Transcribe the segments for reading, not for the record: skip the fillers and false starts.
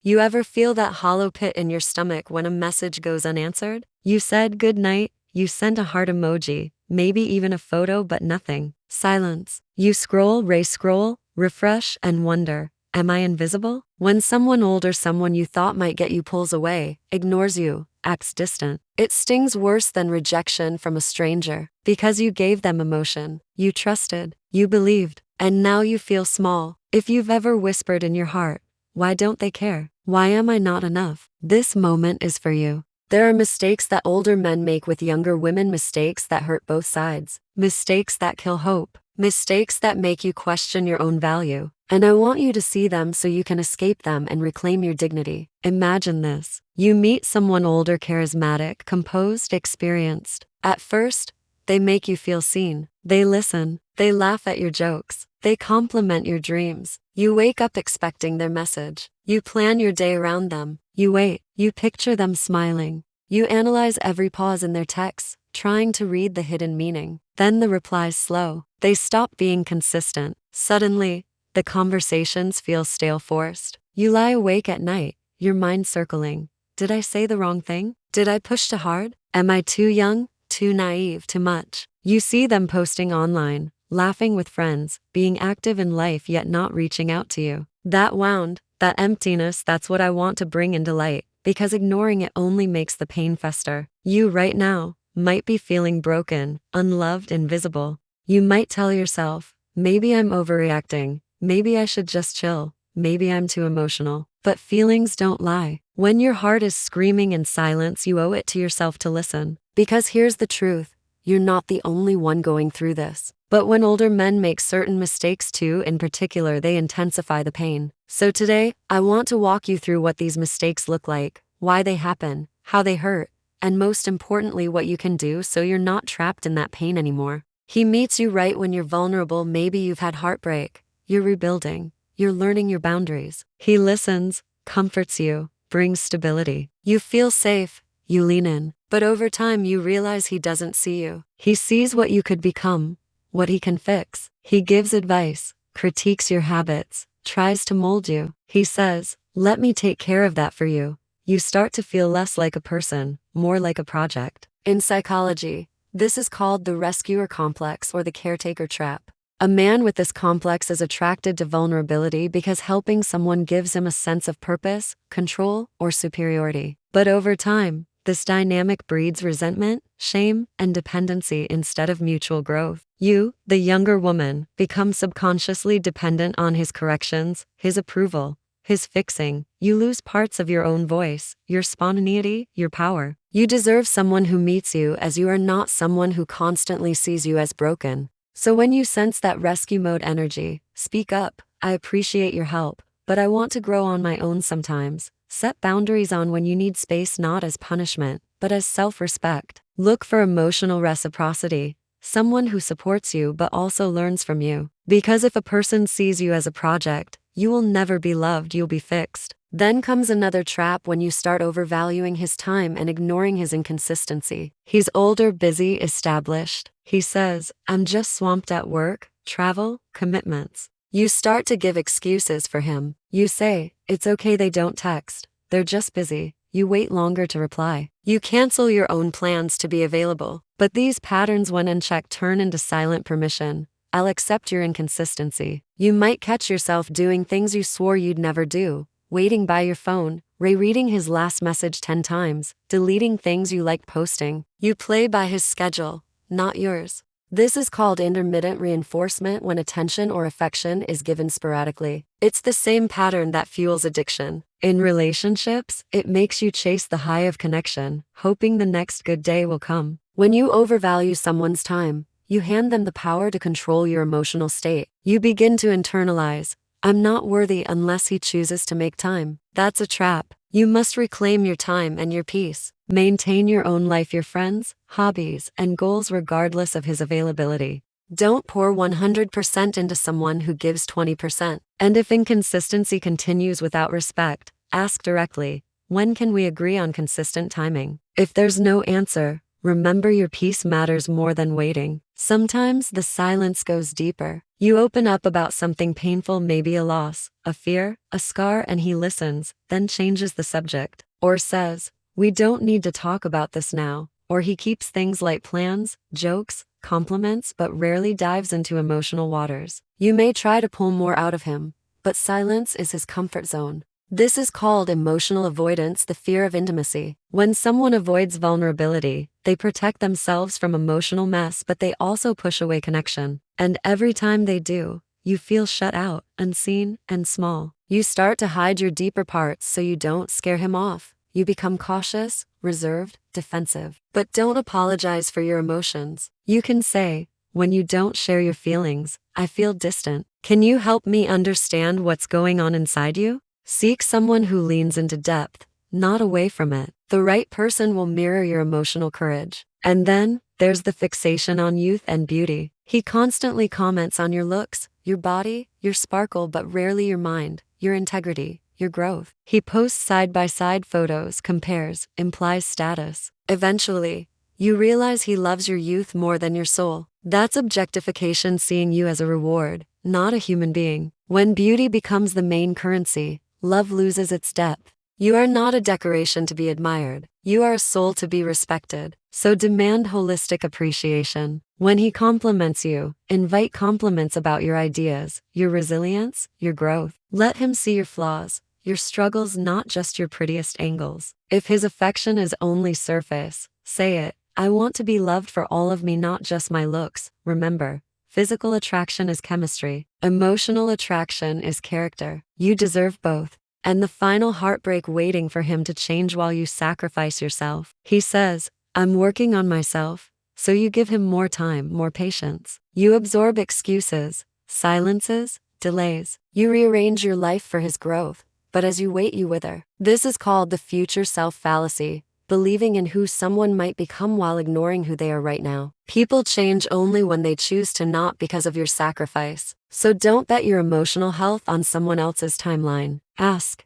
You ever feel that hollow pit in your stomach when a message goes unanswered? You said good night, you sent a heart emoji, maybe even a photo, but nothing. Silence. You scroll, scroll, refresh, and wonder, am I invisible? When someone old or someone you thought might get you pulls away, ignores you, acts distant, it stings worse than rejection from a stranger, because you gave them emotion, you trusted, you believed, and now you feel small. If you've ever whispered in your heart, why don't they care? Why am I not enough? This moment is for you. There are mistakes that older men make with younger women, mistakes that hurt both sides, mistakes that kill hope, mistakes that make you question your own value. And I want you to see them so you can escape them and reclaim your dignity. Imagine this. You meet someone older, charismatic, composed, experienced. At first, they make you feel seen. They listen. They laugh at your jokes. They compliment your dreams. You wake up expecting their message. You plan your day around them. You wait. You picture them smiling. You analyze every pause in their texts, trying to read the hidden meaning. Then the replies slow. They stop being consistent. Suddenly, the conversations feel stale, forced. You lie awake at night, your mind circling. Did I say the wrong thing? Did I push too hard? Am I too young, too naive, too much? You see them posting online, laughing with friends, being active in life yet not reaching out to you. That wound, that emptiness, that's what I want to bring into light, because ignoring it only makes the pain fester. You right now might be feeling broken, unloved, invisible. You might tell yourself, maybe I'm overreacting. Maybe I should just chill. Maybe I'm too emotional. But feelings don't lie. When your heart is screaming in silence, you owe it to yourself to listen. Because here's the truth. You're not the only one going through this. But when older men make certain mistakes too, in particular, they intensify the pain. So today, I want to walk you through what these mistakes look like, why they happen, how they hurt, and most importantly, what you can do so you're not trapped in that pain anymore. He meets you right when you're vulnerable. Maybe you've had heartbreak. You're rebuilding. You're learning your boundaries. He listens, comforts you, brings stability. You feel safe. You lean in. But over time, you realize he doesn't see you. He sees what you could become, what he can fix. He gives advice, critiques your habits, tries to mold you. He says, let me take care of that for you. You start to feel less like a person, more like a project. In psychology, this is called the rescuer complex or the caretaker trap. A man with this complex is attracted to vulnerability because helping someone gives him a sense of purpose, control, or superiority. But over time, this dynamic breeds resentment, shame, and dependency instead of mutual growth. You, the younger woman, become subconsciously dependent on his corrections, his approval, his fixing. You lose parts of your own voice, your spontaneity, your power. You deserve someone who meets you as you are, not someone who constantly sees you as broken. So when you sense that rescue mode energy, speak up. I appreciate your help, but I want to grow on my own sometimes. Set boundaries on when you need space, not as punishment, but as self-respect. Look for emotional reciprocity, someone who supports you but also learns from you. Because if a person sees you as a project, you will never be loved, you'll be fixed. Then comes another trap when you start overvaluing his time and ignoring his inconsistency. He's older, busy, established. He says, I'm just swamped at work, travel, commitments. You start to give excuses for him. You say, it's okay, they don't text. They're just busy. You wait longer to reply. You cancel your own plans to be available. But these patterns, when unchecked, turn into silent permission. I'll accept your inconsistency. You might catch yourself doing things you swore you'd never do. Waiting by your phone, rereading his last message 10 times, deleting things you liked posting. You play by his schedule, not yours. This is called intermittent reinforcement when attention or affection is given sporadically. It's the same pattern that fuels addiction. In relationships, it makes you chase the high of connection, hoping the next good day will come. When you overvalue someone's time, you hand them the power to control your emotional state. You begin to internalize, I'm not worthy unless he chooses to make time. That's a trap. You must reclaim your time and your peace. Maintain your own life, your friends, hobbies, and goals regardless of his availability. Don't pour 100% into someone who gives 20%. And if inconsistency continues without respect, ask directly, when can we agree on consistent timing? If there's no answer, remember your peace matters more than waiting. Sometimes the silence goes deeper. You open up about something painful, maybe a loss, a fear, a scar, and he listens, then changes the subject. Or says, "We don't need to talk about this now." Or he keeps things like plans, jokes, compliments, but rarely dives into emotional waters. You may try to pull more out of him, but silence is his comfort zone. This is called emotional avoidance, the fear of intimacy. When someone avoids vulnerability, they protect themselves from emotional mess, but they also push away connection. And every time they do, you feel shut out, unseen, and small. You start to hide your deeper parts so you don't scare him off. You become cautious, reserved, defensive. But don't apologize for your emotions. You can say, when you don't share your feelings, "I feel distant. Can you help me understand what's going on inside you?" Seek someone who leans into depth, not away from it. The right person will mirror your emotional courage. And then, there's the fixation on youth and beauty. He constantly comments on your looks, your body, your sparkle, but rarely your mind, your integrity, your growth. He posts side-by-side photos, compares, implies status. Eventually, you realize he loves your youth more than your soul. That's objectification, seeing you as a reward, not a human being. When beauty becomes the main currency, love loses its depth. You are not a decoration to be admired. You are a soul to be respected. So demand holistic appreciation. When he compliments you, invite compliments about your ideas, your resilience, your growth. Let him see your flaws, your struggles, not just your prettiest angles. If his affection is only surface, say it. "I want to be loved for all of me, not just my looks." Remember, physical attraction is chemistry. Emotional attraction is character. You deserve both. And the final heartbreak, waiting for him to change while you sacrifice yourself. He says, "I'm working on myself." So you give him more time, more patience. You absorb excuses, silences, delays. You rearrange your life for his growth. But as you wait, you wither. This is called the future self fallacy. Believing in who someone might become while ignoring who they are right now. People change only when they choose to, not because of your sacrifice. So don't bet your emotional health on someone else's timeline. Ask,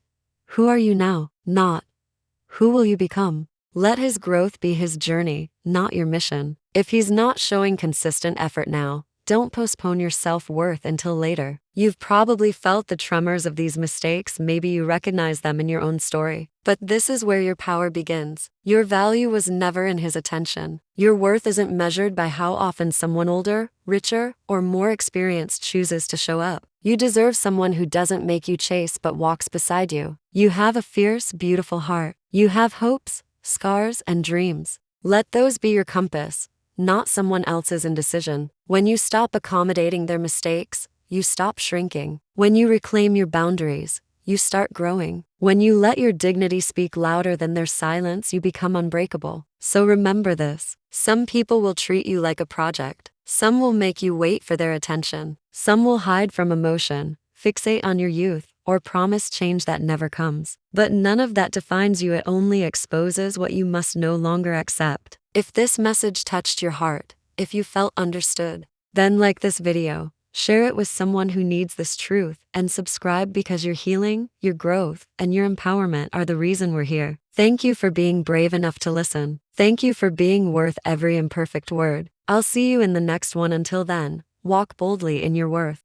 who are you now? Not, who will you become? Let his growth be his journey, not your mission. If he's not showing consistent effort now, don't postpone your self-worth until later. You've probably felt the tremors of these mistakes. Maybe you recognize them in your own story. But this is where your power begins. Your value was never in his attention. Your worth isn't measured by how often someone older, richer, or more experienced chooses to show up. You deserve someone who doesn't make you chase but walks beside you. You have a fierce, beautiful heart. You have hopes, scars, and dreams. Let those be your compass, not someone else's indecision. When you stop accommodating their mistakes, you stop shrinking. When you reclaim your boundaries, you start growing. When you let your dignity speak louder than their silence, you become unbreakable. So remember this. Some people will treat you like a project. Some will make you wait for their attention. Some will hide from emotion, fixate on your youth, or promise change that never comes. But none of that defines you. It only exposes what you must no longer accept. If this message touched your heart, if you felt understood, then like this video, share it with someone who needs this truth, and subscribe, because your healing, your growth, and your empowerment are the reason we're here. Thank you for being brave enough to listen. Thank you for being worth every imperfect word. I'll see you in the next one. Until then, walk boldly in your worth.